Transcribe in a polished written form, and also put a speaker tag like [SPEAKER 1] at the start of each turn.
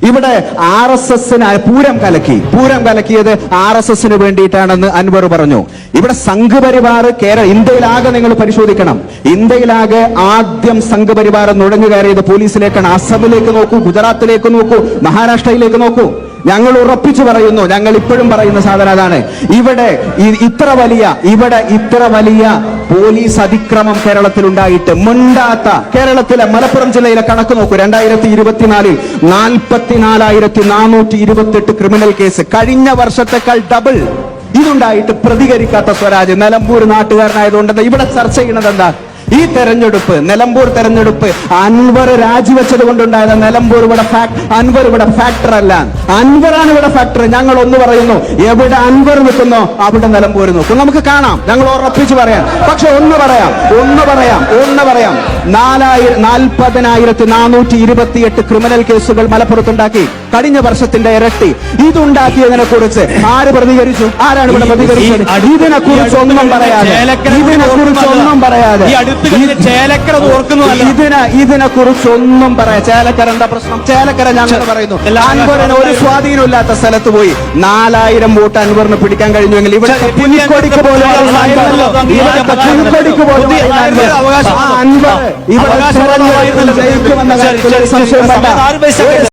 [SPEAKER 1] ഇവിടെ RSS Pooram കലക്കിയത് RSS വേണ്ടിയിട്ടാണെന്ന് Anwar പറഞ്ഞു. ഇവിടെ സംഘപരിവാർ ഇന്ത്യയിലാകെ നിങ്ങൾ പരിശോധിക്കണം. ഇന്ത്യയിലാകെ ആദ്യം സംഘപരിവാർ നുഴഞ്ഞു കയറിയത് പോലീസിലേക്കാണ്. അസമിലേക്ക് നോക്കൂ, ഗുജറാത്തിലേക്ക് നോക്കൂ, മഹാരാഷ്ട്രയിലേക്ക് നോക്കൂ. ഞങ്ങൾ ഉറപ്പിച്ചു പറയുന്നു, ഞങ്ങൾ ഇപ്പോഴും പറയുന്ന സാധനം അതാണ്. ഇവിടെ ഇത്ര വലിയ പോലീസ് അതിക്രമം കേരളത്തിൽ ഉണ്ടായിട്ട് മിണ്ടാത്ത കേരളത്തിലെ മലപ്പുറം ജില്ലയിലെ കണക്ക് നോക്കൂ. 2024 44,428 ക്രിമിനൽ കേസ്, കഴിഞ്ഞ വർഷത്തെക്കാൾ ഡബിൾ. ഇതുണ്ടായിട്ട് പ്രതികരിക്കാത്ത സ്വരാജ് നിലമ്പൂർ നാട്ടുകാരനായതുകൊണ്ട് ഇവിടെ ചർച്ച ചെയ്യുന്നത് എന്താ? ഈ തെരഞ്ഞെടുപ്പ്, നിലമ്പൂർ തെരഞ്ഞെടുപ്പ് അൻവർ രാജിവെച്ചത് കൊണ്ടുണ്ടായത്. നിലമ്പൂർ അൻവർ ഇവിടെ ഫാക്ടർ അല്ല, അൻവറാണ് ഇവിടെ ഫാക്ടർ. ഞങ്ങൾ ഒന്ന് പറയുന്നു, എവിടെ അൻവർ നിൽക്കുന്നോ അവിടെ നിലമ്പൂർ നിൽക്കും. നമുക്ക് കാണാം, ഞങ്ങൾ ഉറപ്പിച്ച് പറയാം. പക്ഷെ ഒന്ന് പറയാം 40,428 ക്രിമിനൽ കേസുകൾ മലപ്പുറത്തുണ്ടാക്കി, കഴിഞ്ഞ വർഷത്തിന്റെ ഇരട്ടി. ഇതുണ്ടാക്കിയതിനെ കുറിച്ച് ആര് പ്രതികരിച്ചു? ആരാണ് ഇവിടെ പ്രതികരിച്ചത്? ഇതിനെക്കുറിച്ച് ഒന്നും പറയാതെ ഇതിനെക്കുറിച്ചൊന്നും പറയാം. ചേലക്കര എന്താ പ്രശ്നം? ചേലക്കര ഞങ്ങൾ പറയുന്നു, അൻവറിന് ഒരു സ്വാധീനമില്ലാത്ത സ്ഥലത്ത് പോയി 4,000 വോട്ട് അൻവറിന് പിടിക്കാൻ കഴിഞ്ഞുവെങ്കിൽ ഇവിടെ പുലിക്കൊടിക്ക് പോലും അൻവർ ഇവിടെ ജയിക്കുമെന്ന കാര്യത്തിൽ സംശയം വേണ്ട.